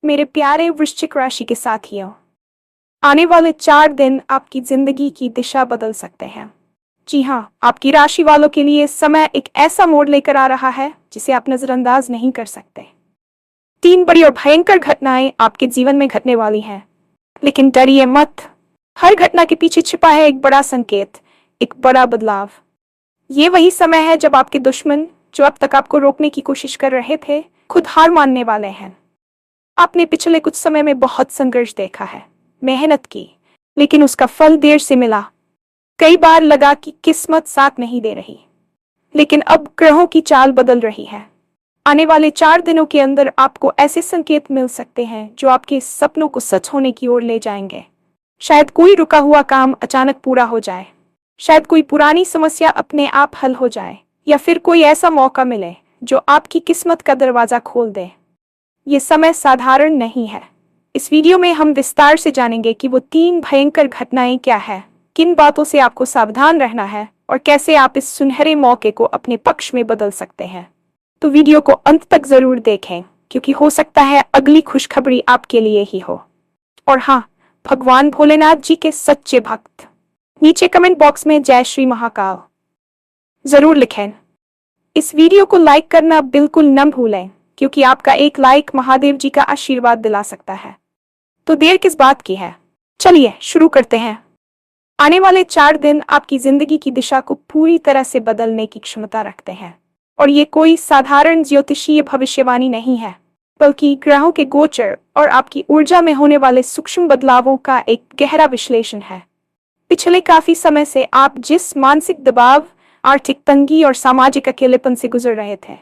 मेरे प्यारे वृश्चिक राशि के साथियों, आने वाले 4 दिन आपकी जिंदगी की दिशा बदल सकते हैं। जी हाँ, आपकी राशि वालों के लिए समय एक ऐसा मोड़ लेकर आ रहा है जिसे आप नजरअंदाज नहीं कर सकते। 3 बड़ी और भयंकर घटनाएं आपके जीवन में घटने वाली हैं, लेकिन डरिए मत। हर घटना के पीछे छिपा है एक बड़ा संकेत, एक बड़ा बदलाव। ये वही समय है जब आपके दुश्मन, जो अब तक आपको रोकने की कोशिश कर रहे थे, खुद हार मानने वाले हैं। आपने पिछले कुछ समय में बहुत संघर्ष देखा है, मेहनत की, लेकिन उसका फल देर से मिला। कई बार लगा कि किस्मत साथ नहीं दे रही, लेकिन अब ग्रहों की चाल बदल रही है। आने वाले 4 दिनों के अंदर आपको ऐसे संकेत मिल सकते हैं जो आपके सपनों को सच होने की ओर ले जाएंगे। शायद कोई रुका हुआ काम अचानक पूरा हो जाए, शायद कोई पुरानी समस्या अपने आप हल हो जाए, या फिर कोई ऐसा मौका मिले जो आपकी किस्मत का दरवाजा खोल दे। ये समय साधारण नहीं है। इस वीडियो में हम विस्तार से जानेंगे कि वो 3 भयंकर घटनाएं क्या है, किन बातों से आपको सावधान रहना है और कैसे आप इस सुनहरे मौके को अपने पक्ष में बदल सकते हैं। तो वीडियो को अंत तक जरूर देखें, क्योंकि हो सकता है अगली खुशखबरी आपके लिए ही हो। और हाँ, भगवान भोलेनाथ जी के सच्चे भक्त नीचे कमेंट बॉक्स में जय श्री महाकाल जरूर लिखें। इस वीडियो को लाइक करना बिल्कुल न भूलें, क्योंकि आपका एक लाइक महादेव जी का आशीर्वाद दिला सकता है। तो देर किस बात की है, चलिए शुरू करते हैं। आने वाले 4 दिन आपकी जिंदगी की दिशा को पूरी तरह से बदलने की क्षमता रखते हैं, और ये कोई साधारण ज्योतिषीय भविष्यवाणी नहीं है, बल्कि ग्रहों के गोचर और आपकी ऊर्जा में होने वाले सूक्ष्म बदलावों का एक गहरा विश्लेषण है। पिछले काफी समय से आप जिस मानसिक दबाव, आर्थिक तंगी और सामाजिक अकेलेपन से गुजर रहे थे,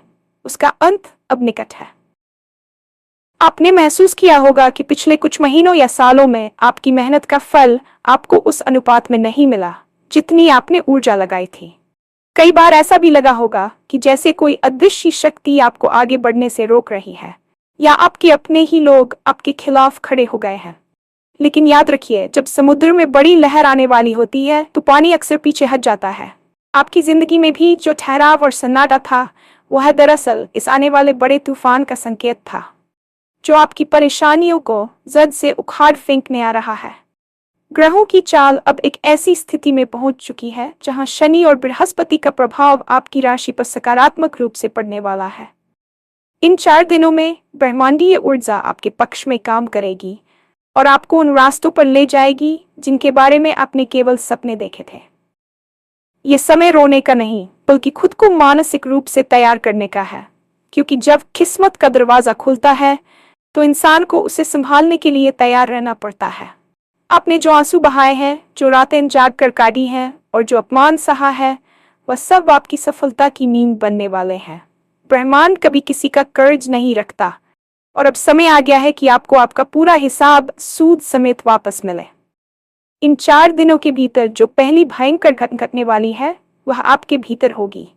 उसका अंत अब निकट है। आपने महसूस किया होगा कि पिछले कुछ महीनों या सालों में आपकी मेहनत का फल आपको उस अनुपात में नहीं मिला जितनी आपने ऊर्जा लगाई थी। कई बार ऐसा भी लगा होगा कि जैसे कोई अदृश्य शक्ति आपको आगे बढ़ने से रोक रही है, या आपके अपने ही लोग आपके खिलाफ खड़े हो गए हैं। लेकिन याद रखिए, जब समुद्र में बड़ी लहर आने वाली होती है तो पानी अक्सर पीछे हट जाता है। आपकी जिंदगी में भी जो ठहराव और सन्नाटा था, वह दरअसल इस आने वाले बड़े तूफान का संकेत था, जो आपकी परेशानियों को जड़ से उखाड़ फेंकने आ रहा है। ग्रहों की चाल अब एक ऐसी स्थिति में पहुंच चुकी है जहां शनि और बृहस्पति का प्रभाव आपकी राशि पर सकारात्मक रूप से पड़ने वाला है। इन 4 दिनों में ब्रह्मांडीय ऊर्जा आपके पक्ष में काम करेगी और आपको उन रास्तों पर ले जाएगी जिनके बारे में आपने केवल सपने देखे थे। ये समय रोने का नहीं, बल्कि खुद को मानसिक रूप से तैयार करने का है, क्योंकि जब किस्मत का दरवाजा खुलता है तो इंसान को उसे संभालने के लिए तैयार रहना पड़ता है। आपने जो आंसू बहाए हैं, जो रातें जाग कर काटी हैं और जो अपमान सहा है, वह सब आपकी सफलता की नींव बनने वाले हैं। ब्रह्मांड कभी किसी का कर्ज नहीं रखता, और अब समय आ गया है कि आपको आपका पूरा हिसाब सूद समेत वापस मिले। इन 4 दिनों के भीतर जो पहली भयंकर घटना घटने वाली है, वह आपके भीतर होगी।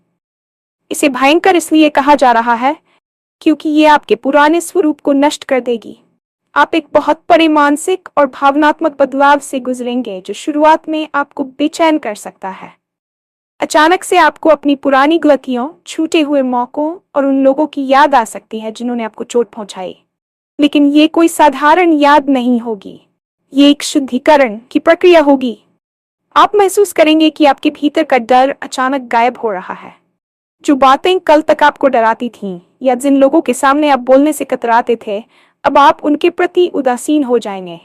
इसे भयंकर इसलिए कहा जा रहा है क्योंकि ये आपके पुराने स्वरूप को नष्ट कर देगी। आप एक बहुत बड़े मानसिक और भावनात्मक बदलाव से गुजरेंगे जो शुरुआत में आपको बेचैन कर सकता है। अचानक से आपको अपनी पुरानी गलतियों, छूटे हुए मौकों और उन लोगों की याद आ सकती है जिन्होंने आपको चोट पहुंचाई। लेकिन ये कोई साधारण याद नहीं होगी, ये एक शुद्धिकरण की प्रक्रिया होगी। आप महसूस करेंगे कि आपके भीतर का डर अचानक गायब हो रहा है। जो बातें कल तक आपको डराती थीं, या जिन लोगों के सामने आप बोलने से कतराते थे, अब आप उनके प्रति उदासीन हो जाएंगे।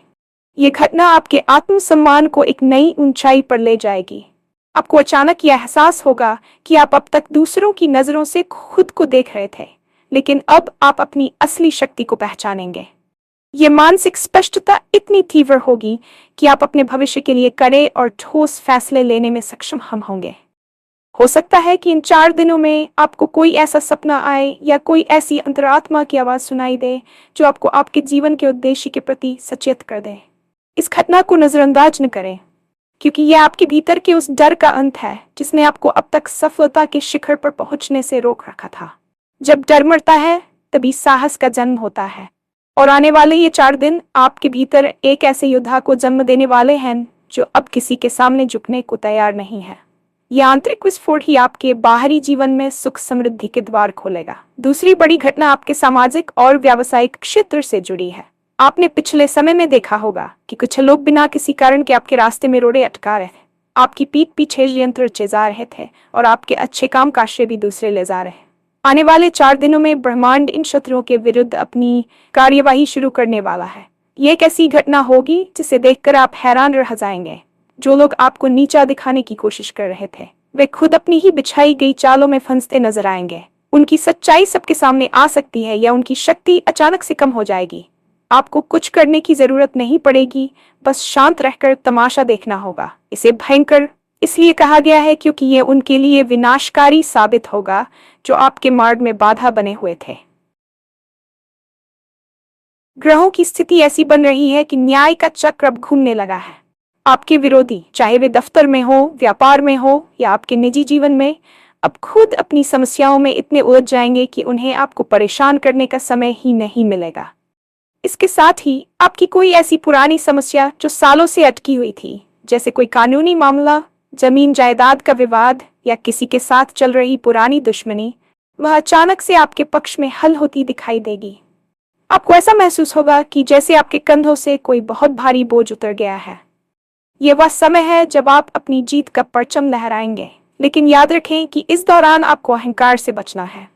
ये घटना आपके आत्मसम्मान को एक नई ऊंचाई पर ले जाएगी। आपको अचानक यह एहसास होगा कि आप अब तक दूसरों की नजरों से खुद को देख रहे थे, लेकिन अब आप अपनी असली शक्ति को पहचानेंगे। ये मानसिक स्पष्टता इतनी तीव्र होगी कि आप अपने भविष्य के लिए कड़े और ठोस फैसले लेने में सक्षम हम होंगे। हो सकता है कि इन 4 दिनों में आपको कोई ऐसा सपना आए या कोई ऐसी अंतरात्मा की आवाज सुनाई दे जो आपको आपके जीवन के उद्देश्य के प्रति सचेत कर दे। इस घटना को नजरअंदाज न करें, क्योंकि यह आपके भीतर के उस डर का अंत है जिसने आपको अब तक सफलता के शिखर पर पहुंचने से रोक रखा था। जब डर मरता है, तभी साहस का जन्म होता है। और आने वाले ये 4 दिन आपके भीतर एक ऐसे योद्धा को जन्म देने वाले हैं जो अब किसी के सामने झुकने को तैयार नहीं है। यह आंतरिक विस्फोट ही आपके बाहरी जीवन में सुख समृद्धि के द्वार खोलेगा। दूसरी बड़ी घटना आपके सामाजिक और व्यावसायिक क्षेत्र से जुड़ी है। आपने पिछले समय में देखा होगा कि कुछ लोग बिना किसी कारण के आपके रास्ते में रोड़े अटका रहे थे, आपकी पीठ पीछे यंत्र चेजा रहे थे और आपके अच्छे काम का श्रेय भी दूसरे ले जा रहे। आने वाले 4 दिनों में ब्रह्मांड इन शत्रुओं के विरुद्ध अपनी कार्यवाही शुरू करने वाला है। ये एक ऐसी घटना होगी जिसे देखकर आप हैरान रह जाएंगे। जो लोग आपको नीचा दिखाने की कोशिश कर रहे थे, वे खुद अपनी ही बिछाई गई चालों में फंसते नजर आएंगे। उनकी सच्चाई सबके सामने आ सकती है या उनकी शक्ति अचानक से कम हो जाएगी। आपको कुछ करने की जरूरत नहीं पड़ेगी, बस शांत रहकर तमाशा देखना होगा। इसे भयंकर इसलिए कहा गया है क्योंकि ये उनके लिए विनाशकारी साबित होगा जो आपके मार्ग में बाधा बने हुए थे। ग्रहों की स्थिति ऐसी बन रही है कि न्याय का चक्र अब घूमने लगा है। आपके विरोधी, चाहे वे दफ्तर में हो, व्यापार में हो या आपके निजी जीवन में, अब खुद अपनी समस्याओं में इतने उलझ जाएंगे कि उन्हें आपको परेशान करने का समय ही नहीं मिलेगा। इसके साथ ही आपकी कोई ऐसी पुरानी समस्या जो सालों से अटकी हुई थी, जैसे कोई कानूनी मामला, जमीन जायदाद का विवाद या किसी के साथ चल रही पुरानी दुश्मनी, वह अचानक से आपके पक्ष में हल होती दिखाई देगी। आपको ऐसा महसूस होगा कि जैसे आपके कंधों से कोई बहुत भारी बोझ उतर गया है। यह वह समय है जब आप अपनी जीत का परचम लहराएंगे, लेकिन याद रखें कि इस दौरान आपको अहंकार से बचना है।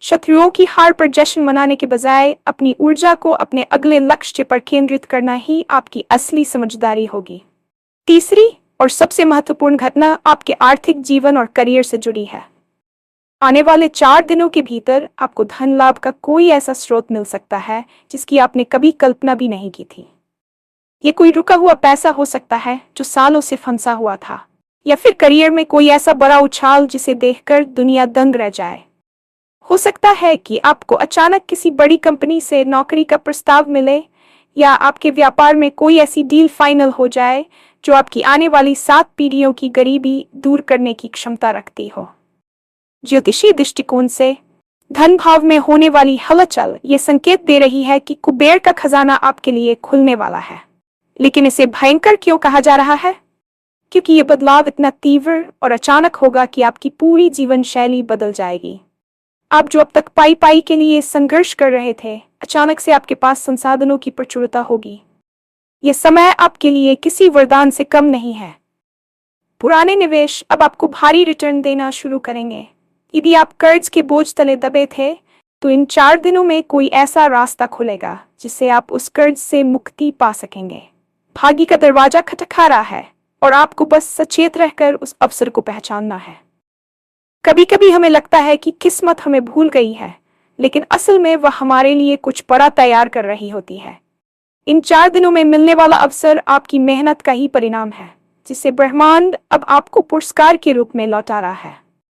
शत्रुओं की हार पर जश्न मनाने के बजाय अपनी ऊर्जा को अपने अगले लक्ष्य पर केंद्रित करना ही आपकी असली समझदारी होगी। तीसरी और सबसे महत्वपूर्ण घटना आपके आर्थिक जीवन और करियर से जुड़ी है। आने वाले 4 दिनों के भीतर आपको धन लाभ का कोई ऐसा स्रोत मिल सकता है जिसकी आपने कभी कल्पना भी नहीं की थी। ये कोई रुका हुआ पैसा हो सकता है जो सालों से फंसा हुआ था, या फिर करियर में कोई ऐसा बड़ा उछाल जिसे देखकर दुनिया दंग रह जाए। हो सकता है कि आपको अचानक किसी बड़ी कंपनी से नौकरी का प्रस्ताव मिले, या आपके व्यापार में कोई ऐसी डील फाइनल हो जाए जो आपकी आने वाली 7 पीढ़ियों की गरीबी दूर करने की क्षमता रखती हो। ज्योतिषीय दृष्टिकोण से धन भाव में होने वाली हलचल ये संकेत दे रही है कि कुबेर का खजाना आपके लिए खुलने वाला है। लेकिन इसे भयंकर क्यों कहा जा रहा है? क्योंकि ये बदलाव इतना तीव्र और अचानक होगा कि आपकी पूरी जीवन शैली बदल जाएगी। आप जो अब तक पाई पाई के लिए संघर्ष कर रहे थे, अचानक से आपके पास संसाधनों की प्रचुरता होगी। यह समय आपके लिए किसी वरदान से कम नहीं है। पुराने निवेश अब आपको भारी रिटर्न देना शुरू करेंगे। यदि आप कर्ज के बोझ तले दबे थे, तो इन 4 दिनों में कोई ऐसा रास्ता खुलेगा जिससे आप उस कर्ज से मुक्ति पा सकेंगे। भाग्य का दरवाजा खटखटा रहा है और आपको बस सचेत रहकर उस अवसर को पहचानना है। कभी कभी हमें लगता है कि किस्मत हमें भूल गई है, लेकिन असल में वह हमारे लिए कुछ बड़ा तैयार कर रही होती है। इन 4 दिनों में मिलने वाला अवसर आपकी मेहनत का ही परिणाम है, जिसे ब्रह्मांड अब आपको पुरस्कार के रूप में लौटा रहा है।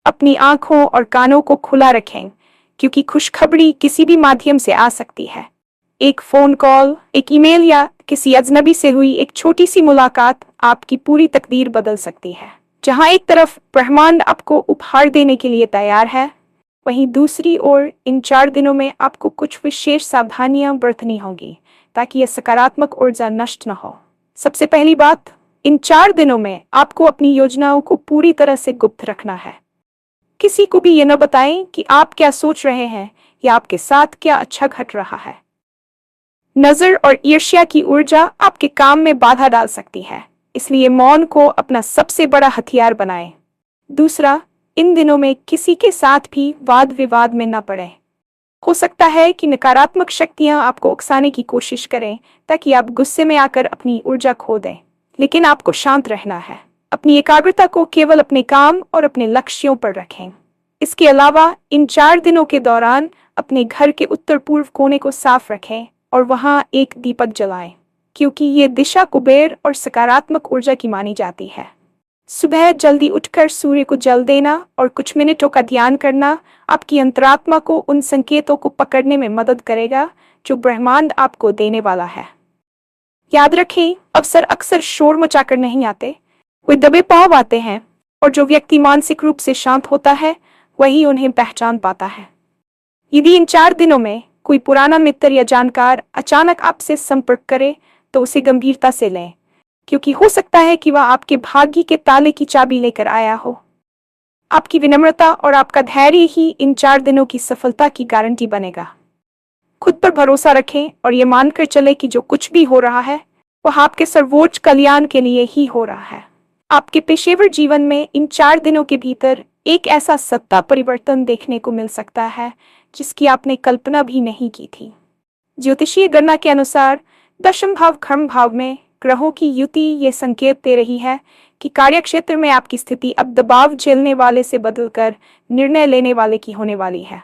अपनी आंखों और कानों को खुला रखें, क्योंकि खुशखबरी किसी भी माध्यम से आ सकती है। एक फोन कॉल, एक ईमेल या किसी अजनबी से हुई एक छोटी सी मुलाकात आपकी पूरी तकदीर बदल सकती है। जहां एक तरफ ब्रह्मांड आपको उपहार देने के लिए तैयार है, वहीं दूसरी ओर इन 4 दिनों में आपको कुछ विशेष सावधानियां बरतनी होगी ताकि यह सकारात्मक ऊर्जा नष्ट न हो। सबसे पहली बात, इन 4 दिनों में आपको अपनी योजनाओं को पूरी तरह से गुप्त रखना है। किसी को भी ये न बताएं कि आप क्या सोच रहे हैं या आपके साथ क्या अच्छा घट रहा है। नजर और ईर्ष्या की ऊर्जा आपके काम में बाधा डाल सकती है, इसलिए मौन को अपना सबसे बड़ा हथियार बनाएं। दूसरा, इन दिनों में किसी के साथ भी वाद विवाद में न पड़े। हो सकता है कि नकारात्मक शक्तियां आपको उकसाने की कोशिश करें ताकि आप गुस्से में आकर अपनी ऊर्जा खो दें, लेकिन आपको शांत रहना है। अपनी एकाग्रता को केवल अपने काम और अपने लक्ष्यों पर रखें। इसके अलावा इन 4 दिनों के दौरान अपने घर के उत्तर पूर्व कोने को साफ रखें और वहां एक दीपक जलाएं, क्योंकि ये दिशा कुबेर और सकारात्मक ऊर्जा की मानी जाती है। सुबह जल्दी उठकर सूर्य को जल देना और कुछ मिनटों का ध्यान करना आपकी अंतरात्मा को उन संकेतों को पकड़ने में मदद करेगा जो ब्रह्मांड आपको देने वाला है। याद रखें, अवसर अक्सर शोर मचाकर नहीं आते, वे दबे पांव आते हैं, और जो व्यक्ति मानसिक रूप से शांत होता है वही उन्हें पहचान पाता है। यदि इन 4 दिनों में कोई पुराना मित्र या जानकार अचानक आपसे संपर्क करे, तो उसे गंभीरता से लें, क्योंकि हो सकता है कि वह आपके भाग्य के ताले की चाबी लेकर आया हो। आपकी विनम्रता और आपका धैर्य ही इन 4 दिनों की सफलता की गारंटी बनेगा। खुद पर भरोसा रखें और ये मानकर चले कि जो कुछ भी हो रहा है वह आपके सर्वोच्च कल्याण के लिए ही हो रहा है। आपके पेशेवर जीवन में इन 4 दिनों के भीतर एक ऐसा सत्ता परिवर्तन देखने को मिल सकता है जिसकी आपने कल्पना भी नहीं की थी। ज्योतिषीय गणना के अनुसार दशम भाव कर्म भाव में ग्रहों की युति ये संकेत दे रही है कि कार्यक्षेत्र में आपकी स्थिति अब दबाव झेलने वाले से बदलकर निर्णय लेने वाले की होने वाली है।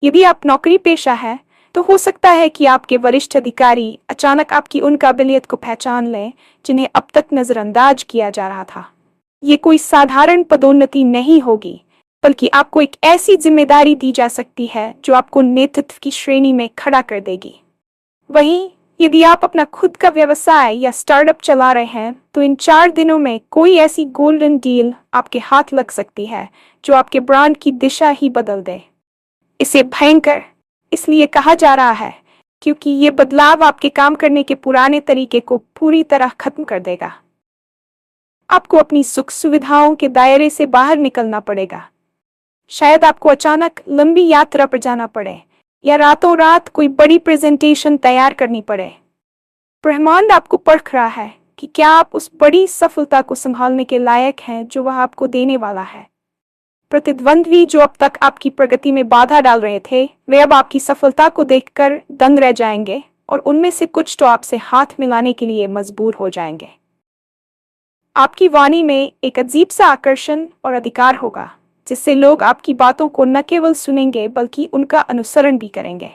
यदि आप नौकरी पेशा है तो हो सकता है कि आपके वरिष्ठ अधिकारी अचानक आपकी उन काबिलियत को पहचान लें जिन्हें अब तक नजरअंदाज किया जा रहा था। ये कोई साधारण पदोन्नति नहीं होगी, बल्कि आपको एक ऐसी जिम्मेदारी दी जा सकती है जो आपको नेतृत्व की श्रेणी में खड़ा कर देगी। वहीं यदि आप अपना खुद का व्यवसाय या स्टार्टअप चला रहे हैं तो इन 4 दिनों में कोई ऐसी गोल्डन डील आपके हाथ लग सकती है जो आपके ब्रांड की दिशा ही बदल दे। इसे भयंकर इसलिए कहा जा रहा है क्योंकि ये बदलाव आपके काम करने के पुराने तरीके को पूरी तरह खत्म कर देगा। आपको अपनी सुख सुविधाओं के दायरे से बाहर निकलना पड़ेगा। शायद आपको अचानक लंबी यात्रा पर जाना पड़े या रातों रात कोई बड़ी प्रेजेंटेशन तैयार करनी पड़े। ब्रह्मांड आपको परख रहा है कि क्या आप उस बड़ी सफलता को संभालने के लायक हैं जो वह आपको देने वाला है। प्रतिद्वंद्वी जो अब तक आपकी प्रगति में बाधा डाल रहे थे, वे अब आपकी सफलता को देखकर दंग रह जाएंगे और उनमें से कुछ तो आपसे हाथ मिलाने के लिए मजबूर हो जाएंगे। आपकी वाणी में एक अजीब सा आकर्षण और अधिकार होगा जिससे लोग आपकी बातों को न केवल सुनेंगे बल्कि उनका अनुसरण भी करेंगे।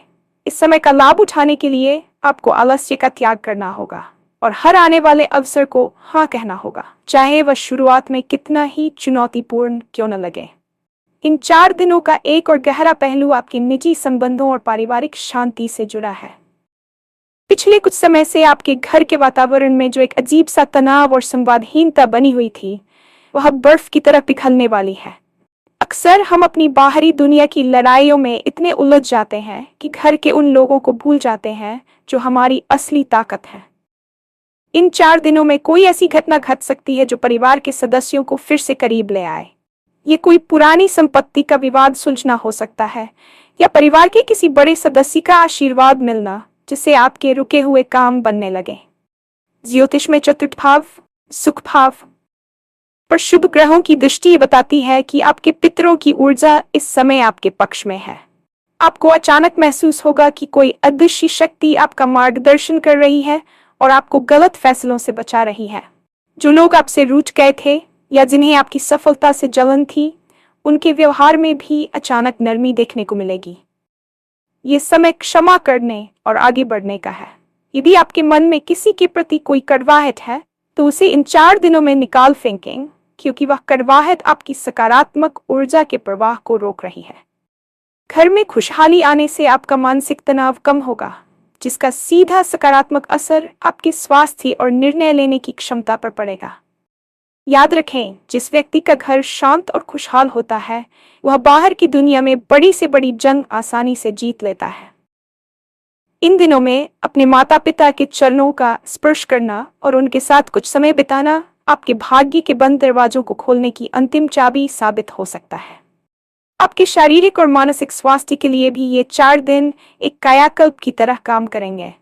इस समय का लाभ उठाने के लिए आपको आलस्य का त्याग करना होगा और हर आने वाले अवसर को हाँ कहना होगा, चाहे वह शुरुआत में कितना ही चुनौतीपूर्ण क्यों न लगे। इन 4 दिनों का एक और गहरा पहलू आपके निजी संबंधों और पारिवारिक शांति से जुड़ा है। पिछले कुछ समय से आपके घर के वातावरण में जो एक अजीब सा तनाव और संवादहीनता बनी हुई थी, वह बर्फ की तरह पिघलने वाली है। अक्सर हम अपनी बाहरी दुनिया की लड़ाइयों में इतने उलझ जाते हैं कि घर के उन लोगों को भूल जाते हैं जो हमारी असली ताकत है। इन 4 दिनों में कोई ऐसी घटना घट सकती है जो परिवार के सदस्यों को फिर से करीब ले आए। ये कोई पुरानी संपत्ति का विवाद सुलझना हो सकता है या परिवार के किसी बड़े सदस्य का आशीर्वाद मिलना जिससे आपके रुके हुए काम बनने लगे। ज्योतिष में चतुर्थ भाव सुख भाव पर शुभ ग्रहों की दृष्टि बताती है कि आपके पितरों की ऊर्जा इस समय आपके पक्ष में है। आपको अचानक महसूस होगा कि कोई अदृश्य शक्ति आपका मार्गदर्शन कर रही है और आपको गलत फैसलों से बचा रही है। जो लोग आपसे रूठ गए थे या जिन्हें आपकी सफलता से जलन थी, उनके व्यवहार में भी अचानक नरमी देखने को मिलेगी। ये समय क्षमा करने और आगे बढ़ने का है। यदि आपके मन में किसी के प्रति कोई कड़वाहट है तो उसे इन 4 दिनों में निकाल फेंकें, क्योंकि वह कड़वाहट आपकी सकारात्मक ऊर्जा के प्रवाह को रोक रही है। घर में खुशहाली आने से आपका मानसिक तनाव कम होगा, जिसका सीधा सकारात्मक असर आपके स्वास्थ्य और निर्णय लेने की क्षमता पर पड़ेगा। याद रखें, जिस व्यक्ति का घर शांत और खुशहाल होता है, वह बाहर की दुनिया में बड़ी से बड़ी जंग आसानी से जीत लेता है। इन दिनों में अपने माता पिता के चरणों का स्पर्श करना और उनके साथ कुछ समय बिताना आपके भाग्य के बंद दरवाजों को खोलने की अंतिम चाबी साबित हो सकता है। आपके शारीरिक और मानसिक स्वास्थ्य के लिए भी ये 4 दिन एक कायाकल्प की तरह काम करेंगे।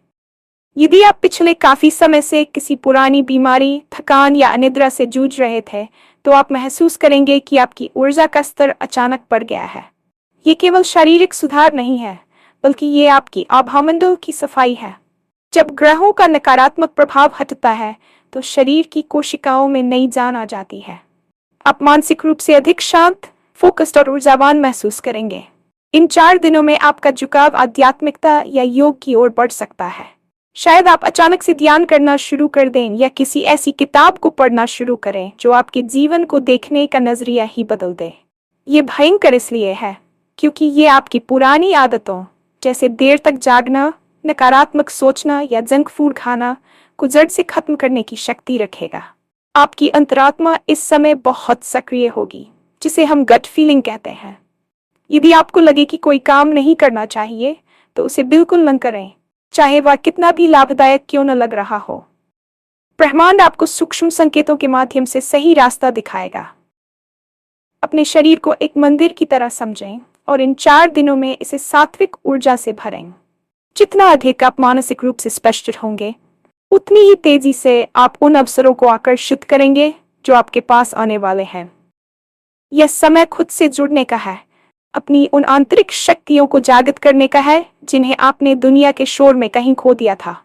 यदि आप पिछले काफी समय से किसी पुरानी बीमारी, थकान या अनिद्रा से जूझ रहे थे, तो आप महसूस करेंगे कि आपकी ऊर्जा का स्तर अचानक बढ़ गया है। ये केवल शारीरिक सुधार नहीं है, बल्कि ये आपकी आभामंडल की सफाई है। जब ग्रहों का नकारात्मक प्रभाव हटता है तो शरीर की कोशिकाओं में नई जान आ जाती है। आप मानसिक रूप से अधिक शांत, फोकस्ड और ऊर्जावान महसूस करेंगे। इन 4 दिनों में आपका झुकाव आध्यात्मिकता या योग की ओर बढ़ सकता है। शायद आप अचानक से ध्यान करना शुरू कर दें या किसी ऐसी किताब को पढ़ना शुरू करें जो आपके जीवन को देखने का नजरिया ही बदल दे। ये भयंकर इसलिए है क्योंकि ये आपकी पुरानी आदतों जैसे देर तक जागना, नकारात्मक सोचना या जंक फूड खाना को जड़ से खत्म करने की शक्ति रखेगा। आपकी अंतरात्मा इस समय बहुत सक्रिय होगी, जिसे हम गट फीलिंग कहते हैं। यदि आपको लगे कि कोई काम नहीं करना चाहिए तो उसे बिल्कुल न करें, चाहे वह कितना भी लाभदायक क्यों न लग रहा हो। ब्रह्मांड आपको सूक्ष्म संकेतों के माध्यम से सही रास्ता दिखाएगा। अपने शरीर को एक मंदिर की तरह समझें और इन 4 दिनों में इसे सात्विक ऊर्जा से भरें। जितना अधिक आप मानसिक रूप से स्पष्ट होंगे, उतनी ही तेजी से आप उन अवसरों को आकर्षित करेंगे जो आपके पास आने वाले हैं। यह समय खुद से जुड़ने का है, अपनी उन आंतरिक शक्तियों को जागृत करने का है जिन्हें आपने दुनिया के शोर में कहीं खो दिया था।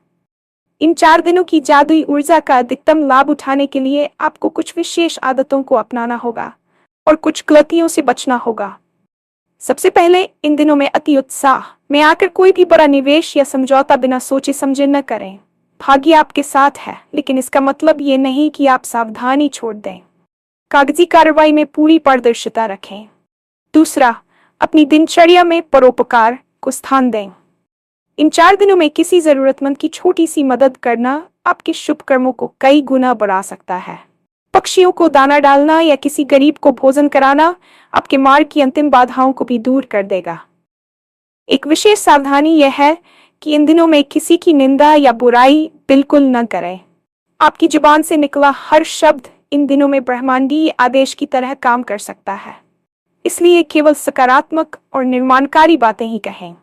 इन 4 दिनों की जादुई ऊर्जा का अधिकतम लाभ उठाने के लिए आपको कुछ विशेष आदतों को अपनाना होगा और कुछ गलतियों से बचना होगा। सबसे पहले, इन दिनों में अति उत्साह में आकर कोई भी बड़ा निवेश या समझौता बिना सोचे समझे न करें। भाग्य आपके साथ है, लेकिन इसका मतलब ये नहीं कि आप सावधानी छोड़ दें। कागजी कार्रवाई में पूरी पारदर्शिता रखें। दूसरा, अपनी दिनचर्या में परोपकार को स्थान दें। इन 4 दिनों में किसी जरूरतमंद की छोटी सी मदद करना आपके शुभ कर्मों को कई गुना बढ़ा सकता है। पक्षियों को दाना डालना या किसी गरीब को भोजन कराना आपके मार्ग की अंतिम बाधाओं को भी दूर कर देगा। एक विशेष सावधानी यह है कि इन दिनों में किसी की निंदा या बुराई बिल्कुल न करें। आपकी जुबान से निकला हर शब्द इन दिनों में ब्रह्मांडीय आदेश की तरह काम कर सकता है, इसलिए केवल सकारात्मक और निर्माणकारी बातें ही कहें।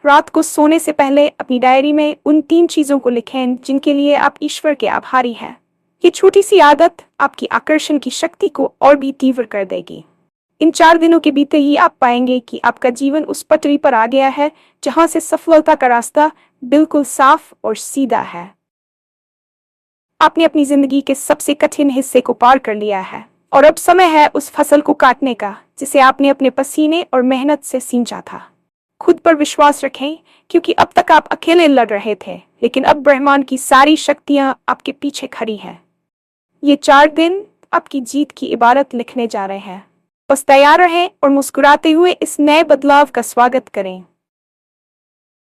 रात को सोने से पहले अपनी डायरी में उन 3 चीजों को लिखें जिनके लिए आप ईश्वर के आभारी हैं। ये छोटी सी आदत आपकी आकर्षण की शक्ति को और भी तीव्र कर देगी। इन 4 दिनों के बीते ही आप पाएंगे कि आपका जीवन उस पटरी पर आ गया है जहां से सफलता का रास्ता बिल्कुल साफ और सीधा है। आपने अपनी जिंदगी के सबसे कठिन हिस्से को पार कर लिया है और अब समय है उस फसल को काटने का जिसे आपने अपने पसीने और मेहनत से सींचा था। खुद पर विश्वास रखें, क्योंकि अब तक आप अकेले लड़ रहे थे, लेकिन अब ब्रह्मांड की सारी शक्तियां आपके पीछे खड़ी हैं। ये 4 दिन आपकी जीत की इबारत लिखने जा रहे हैं। बस तैयार रहें और मुस्कुराते हुए इस नए बदलाव का स्वागत करें।